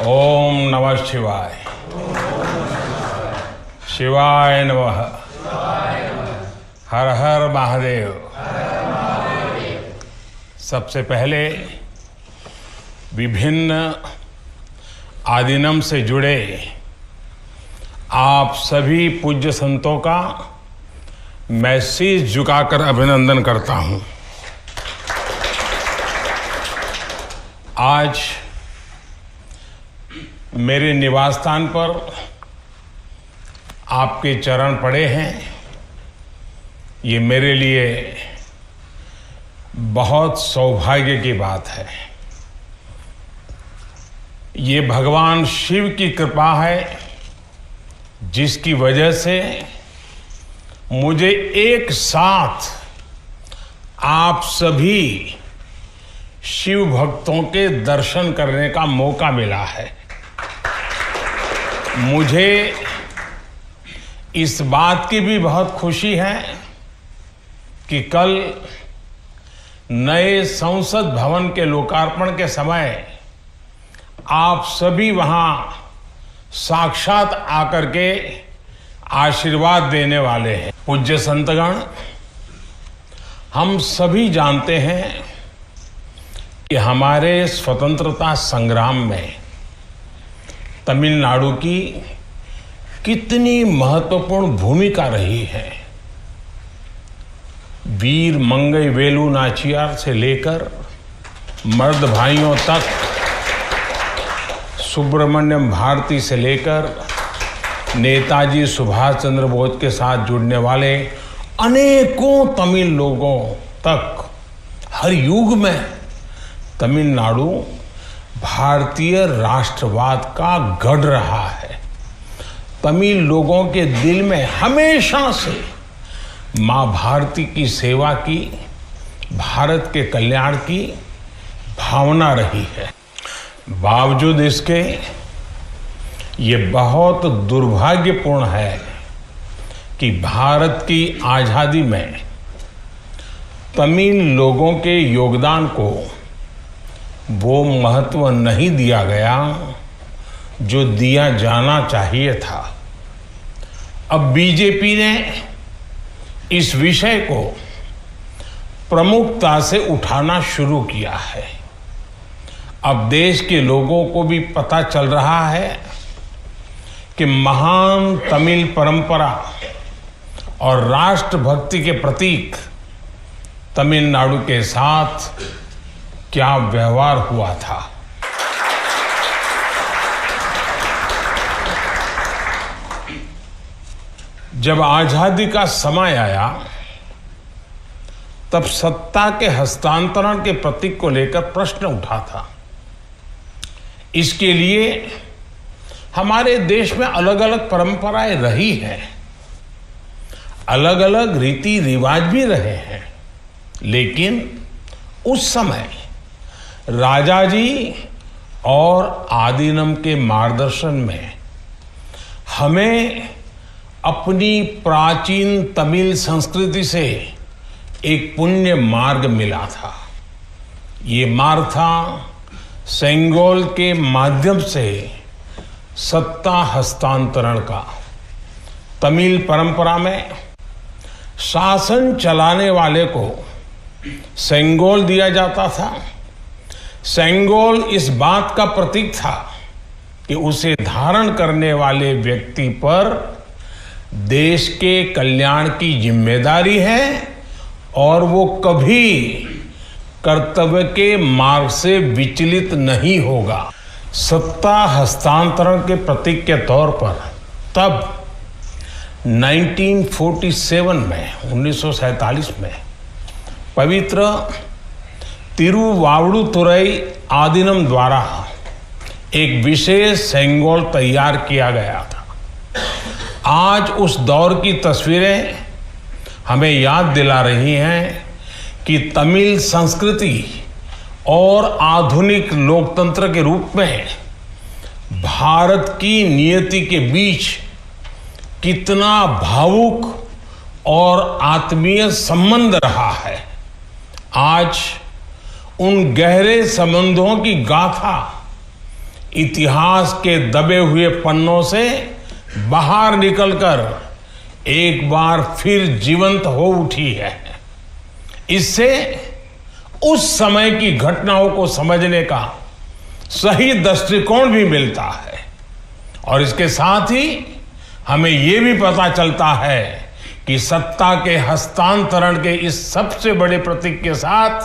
ओम नमः शिवाय। शिवाय नमः। हर हर महादेव। सबसे पहले विभिन्न आदिनम से जुड़े आप सभी पूज्य संतों का मैं शीश झुकाकर अभिनंदन करता हूं। आज मेरे निवास स्थान पर आपके चरण पड़े हैं, ये मेरे लिए बहुत सौभाग्य की बात है। ये भगवान शिव की कृपा है जिसकी वजह से मुझे एक साथ आप सभी शिव भक्तों के दर्शन करने का मौका मिला है। मुझे इस बात की भी बहुत खुशी है कि कल नए संसद भवन के लोकार्पण के समय आप सभी वहां साक्षात आकर के आशीर्वाद देने वाले हैं। पूज्य संतगण, हम सभी जानते हैं कि हमारे स्वतंत्रता संग्राम में तमिलनाडु की कितनी महत्वपूर्ण भूमिका रही है। वीर मंगई वेलु नाचियार से लेकर मर्द भाइयों तक, सुब्रमण्यम भारती से लेकर नेताजी सुभाष चंद्र बोस के साथ जुड़ने वाले अनेकों तमिल लोगों तक हर युग में तमिलनाडु भारतीय राष्ट्रवाद का गढ़ रहा है। तमिल लोगों के दिल में हमेशा से मां भारती की सेवा की, भारत के कल्याण की भावना रही है। बावजूद इसके ये बहुत दुर्भाग्यपूर्ण है कि भारत की आजादी में तमिल लोगों के योगदान को वो महत्व नहीं दिया गया जो दिया जाना चाहिए था। अब बीजेपी ने इस विषय को प्रमुखता से उठाना शुरू किया है। अब देश के लोगों को भी पता चल रहा है कि महान तमिल परंपरा और राष्ट्रभक्ति के प्रतीक तमिलनाडु के साथ क्या व्यवहार हुआ था। जब आजादी का समय आया तब सत्ता के हस्तांतरण के प्रतीक को लेकर प्रश्न उठा था। इसके लिए हमारे देश में अलग अलग परंपराएं रही हैं, अलग अलग रीति रिवाज भी रहे हैं, लेकिन उस समय राजा जी और आदिनम के मार्गदर्शन में हमें अपनी प्राचीन तमिल संस्कृति से एक पुण्य मार्ग मिला था। ये मार्ग था सेंगोल के माध्यम से सत्ता हस्तांतरण का। तमिल परंपरा में शासन चलाने वाले को सेंगोल दिया जाता था। सेंगोल इस बात का प्रतीक था कि उसे धारण करने वाले व्यक्ति पर देश के कल्याण की जिम्मेदारी है और वो कभी कर्तव्य के मार्ग से विचलित नहीं होगा। सत्ता हस्तांतरण के प्रतीक के तौर पर तब 1947 में 1947 में पवित्र तिरुवावड़ुतुरई आदिनम द्वारा एक विशेष सेंगोल तैयार किया गया था। आज उस दौर की तस्वीरें हमें याद दिला रही हैं कि तमिल संस्कृति और आधुनिक लोकतंत्र के रूप में भारत की नियति के बीच कितना भावुक और आत्मीय संबंध रहा है। आज उन गहरे संबंधों की गाथा इतिहास के दबे हुए पन्नों से बाहर निकलकर एक बार फिर जीवंत हो उठी है। इससे उस समय की घटनाओं को समझने का सही दृष्टिकोण भी मिलता है और इसके साथ ही हमें ये भी पता चलता है कि सत्ता के हस्तांतरण के इस सबसे बड़े प्रतीक के साथ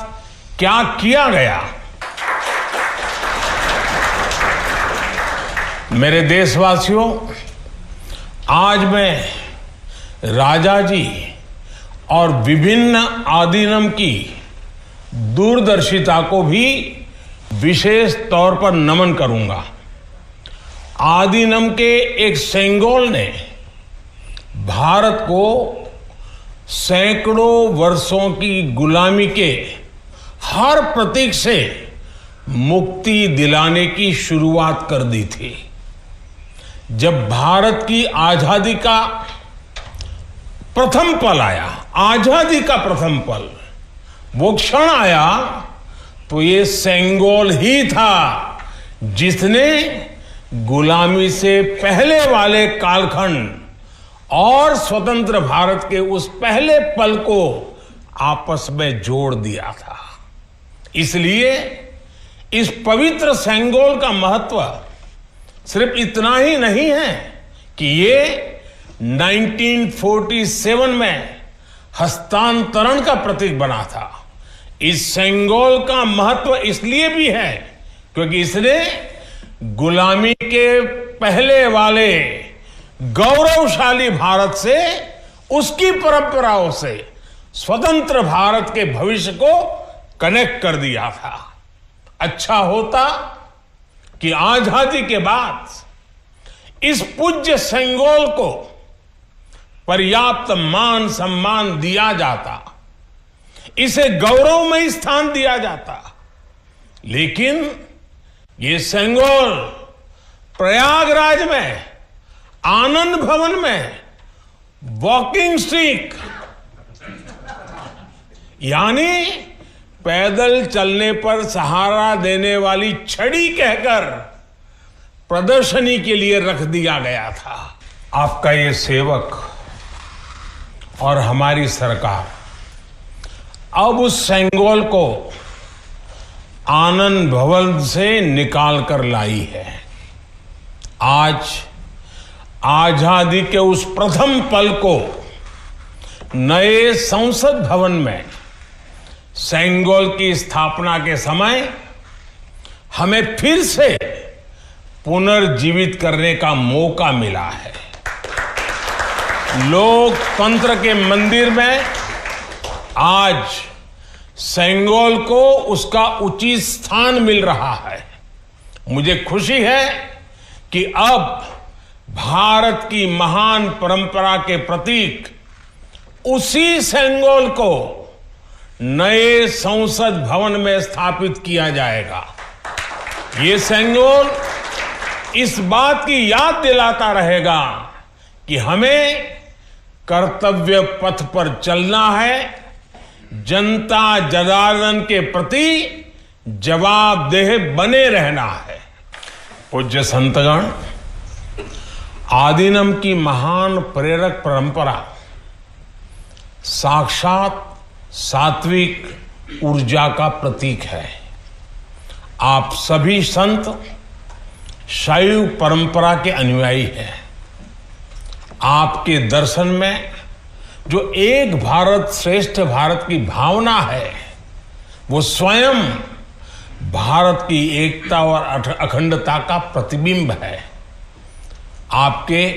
क्या किया गया। मेरे देशवासियों, आज मैं राजा जी और विभिन्न आदीनम की दूरदर्शिता को भी विशेष तौर पर नमन करूंगा। आदीनम के एक सेंगोल ने भारत को सैकड़ों वर्षों की गुलामी के हर प्रतीक से मुक्ति दिलाने की शुरुआत कर दी थी। जब भारत की आजादी का प्रथम पल आया, आजादी का प्रथम पल, वो क्षण आया, तो ये सेंगोल ही था जिसने गुलामी से पहले वाले कालखंड और स्वतंत्र भारत के उस पहले पल को आपस में जोड़ दिया था। इसलिए इस पवित्र सेंगोल का महत्व सिर्फ इतना ही नहीं है कि ये 1947 में हस्तांतरण का प्रतीक बना था। इस सेंगोल का महत्व इसलिए भी है क्योंकि इसने गुलामी के पहले वाले गौरवशाली भारत से, उसकी परंपराओं से स्वतंत्र भारत के भविष्य को कनेक्ट कर दिया था। अच्छा होता कि आजादी के बाद इस पूज्य सेंगोल को पर्याप्त मान सम्मान दिया जाता, इसे गौरवमय स्थान दिया जाता, लेकिन ये सेंगोल प्रयागराज में आनंद भवन में वॉकिंग स्टिक यानी पैदल चलने पर सहारा देने वाली छड़ी कहकर प्रदर्शनी के लिए रख दिया गया था। आपका ये सेवक और हमारी सरकार अब उस सेंगोल को आनंद भवन से निकाल कर लाई है। आज आजादी के उस प्रथम पल को नए संसद भवन में सेंगोल की स्थापना के समय हमें फिर से पुनर्जीवित करने का मौका मिला है। लोकतंत्र के मंदिर में आज सेंगोल को उसका उचित स्थान मिल रहा है। मुझे खुशी है कि अब भारत की महान परंपरा के प्रतीक उसी सेंगोल को नए संसद भवन में स्थापित किया जाएगा। ये सेंगोल इस बात की याद दिलाता रहेगा कि हमें कर्तव्य पथ पर चलना है, जनता जनार्दन के प्रति जवाबदेह बने रहना है। पूज्य संतगण, आदीनम की महान प्रेरक परंपरा साक्षात सात्विक ऊर्जा का प्रतीक है। आप सभी संत शैव परंपरा के अनुयायी हैं। आपके दर्शन में जो एक भारत श्रेष्ठ भारत की भावना है, वो स्वयं भारत की एकता और अखंडता का प्रतिबिंब है। आपके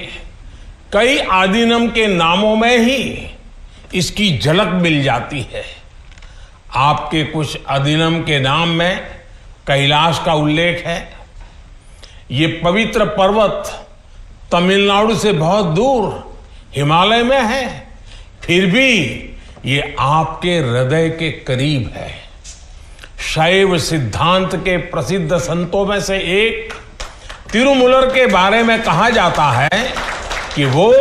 कई आदीनम के नामों में ही इसकी झलक मिल जाती है। आपके कुछ आदीनम के नाम में कैलाश का उल्लेख है। ये पवित्र पर्वत तमिलनाडु से बहुत दूर हिमालय में है, फिर भी ये आपके हृदय के करीब है। शैव सिद्धांत के प्रसिद्ध संतों में से एक तिरुमूलर के बारे में कहा जाता है कि वो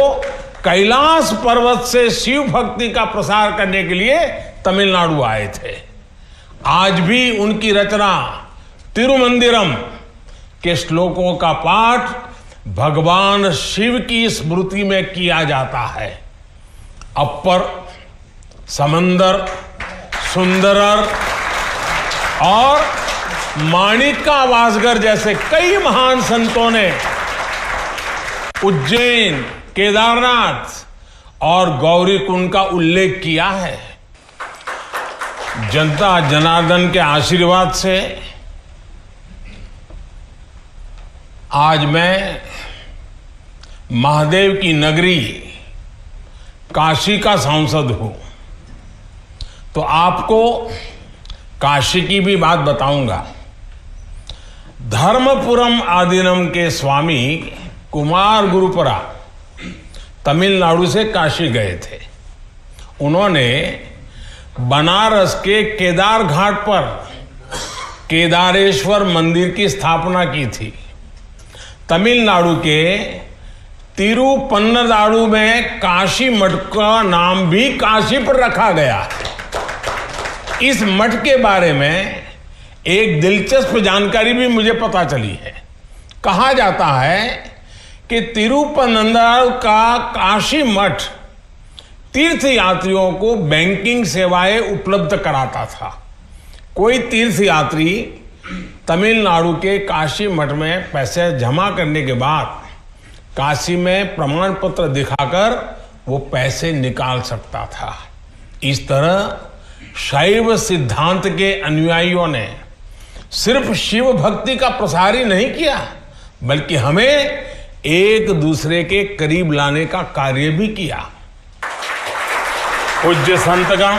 कैलाश पर्वत से शिव भक्ति का प्रसार करने के लिए तमिलनाडु आए थे। आज भी उनकी रचना तिरुमंदिरम के श्लोकों का पाठ भगवान शिव की स्मृति में किया जाता है। अपर, समंदर, सुंदरर और माणिका वासगर जैसे कई महान संतों ने उज्जैन, केदारनाथ और गौरीकुंड का उल्लेख किया है। जनता जनार्दन के आशीर्वाद से आज मैं महादेव की नगरी काशी का सांसद हूं, तो आपको काशी की भी बात बताऊंगा। धर्मपुरम आदीनम के स्वामी कुमार गुरुपरा तमिलनाडु से काशी गए थे। उन्होंने बनारस के केदार घाट पर केदारेश्वर मंदिर की स्थापना की थी। तमिलनाडु के तिरुपन्नदारु में काशी मठ का नाम भी काशी पर रखा गया। इस मठ के बारे में एक दिलचस्प जानकारी भी मुझे पता चली है। कहा जाता है कि तिरुपन्नदारु का काशी मठ तीर्थ यात्रियों को बैंकिंग सेवाएं उपलब्ध कराता था। कोई तीर्थ यात्री तमिलनाडु के काशी मठ में पैसे जमा करने के बाद काशी में प्रमाण पत्र दिखाकर वो पैसे निकाल सकता था। इस तरह शैव सिद्धांत के अनुयायियों ने सिर्फ शिव भक्ति का प्रसार ही नहीं किया, बल्कि हमें एक दूसरे के करीब लाने का कार्य भी किया। पूज्य संतगण,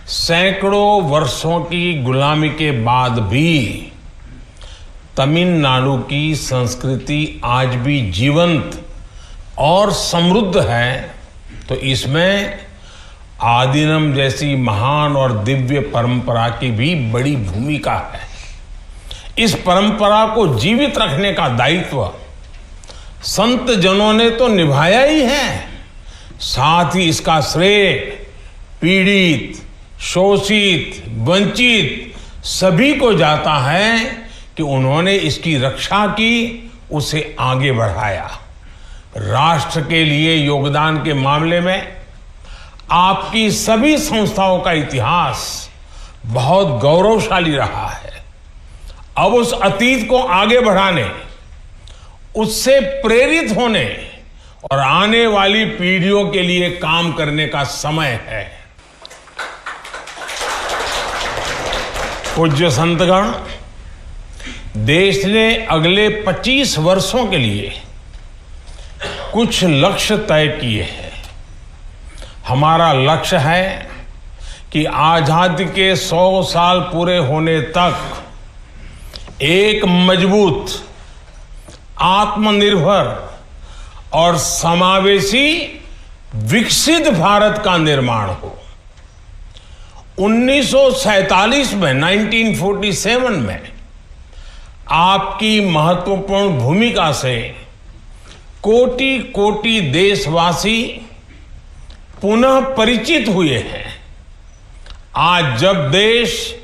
सैकड़ों वर्षों की गुलामी के बाद भी तमिलनाडु की संस्कृति आज भी जीवंत और समृद्ध है, तो इसमें आदीनम जैसी महान और दिव्य परंपरा की भी बड़ी भूमिका है। इस परंपरा को जीवित रखने का दायित्व संत जनों ने तो निभाया ही है, साथ ही इसका श्रेय पीड़ित, शोषित, वंचित सभी को जाता है कि उन्होंने इसकी रक्षा की, उसे आगे बढ़ाया। राष्ट्र के लिए योगदान के मामले में आपकी सभी संस्थाओं का इतिहास बहुत गौरवशाली रहा है। अब उस अतीत को आगे बढ़ाने, उससे प्रेरित होने और आने वाली पीढ़ियों के लिए काम करने का समय है। पूज्य संतगण, देश ने अगले 25 वर्षों के लिए कुछ लक्ष्य तय किए हैं। हमारा लक्ष्य है कि आजादी के 100 साल पूरे होने तक एक मजबूत, आत्मनिर्भर और समावेशी विकसित भारत का निर्माण हो। 1947 में 1947 में आपकी महत्वपूर्ण भूमिका से कोटि कोटि देशवासी पुनः परिचित हुए हैं। आज जब देश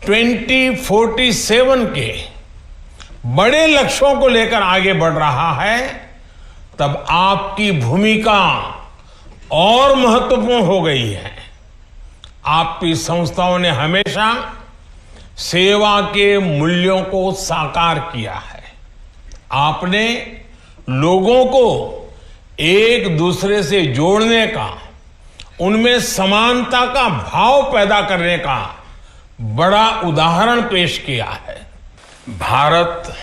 2047 के बड़े लक्ष्यों को लेकर आगे बढ़ रहा है, तब आपकी भूमिका और महत्वपूर्ण हो गई है। आपकी संस्थाओं ने हमेशा सेवा के मूल्यों को साकार किया है। आपने लोगों को एक दूसरे से जोड़ने का, उनमें समानता का भाव पैदा करने का बड़ा उदाहरण पेश किया है। भारत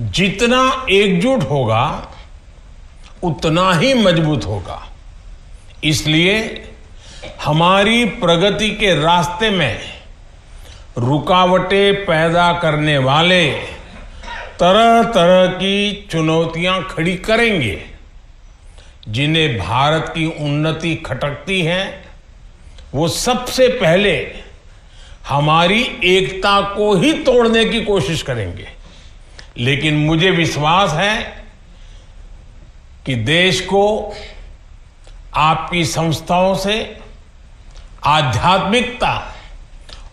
जितना एकजुट होगा उतना ही मजबूत होगा। इसलिए हमारी प्रगति के रास्ते में रुकावटें पैदा करने वाले तरह तरह की चुनौतियां खड़ी करेंगे। जिन्हें भारत की उन्नति खटकती है, वो सबसे पहले हमारी एकता को ही तोड़ने की कोशिश करेंगे। लेकिन मुझे विश्वास है कि देश को आपकी संस्थाओं से आध्यात्मिकता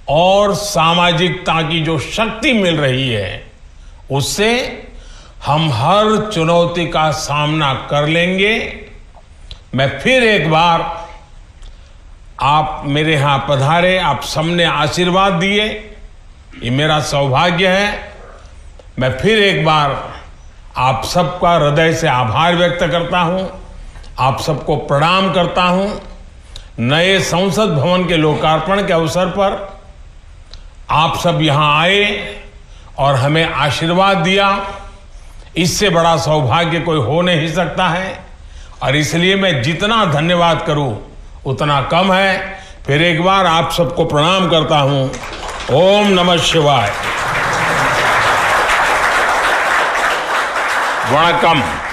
और सामाजिकता की जो शक्ति मिल रही है, उससे हम हर चुनौती का सामना कर लेंगे। मैं फिर एक बार, आप मेरे यहां पधारे, आप सबने आशीर्वाद दिए, ये मेरा सौभाग्य है। मैं फिर एक बार आप सबका हृदय से आभार व्यक्त करता हूं, आप सबको प्रणाम करता हूं। नए संसद भवन के लोकार्पण के अवसर पर आप सब यहां आए और हमें आशीर्वाद दिया, इससे बड़ा सौभाग्य कोई हो नहीं सकता है। और इसलिए मैं जितना धन्यवाद करूं उतना कम है। फिर एक बार आप सबको प्रणाम करता हूं। ओम नमः शिवाय। वणक्कम।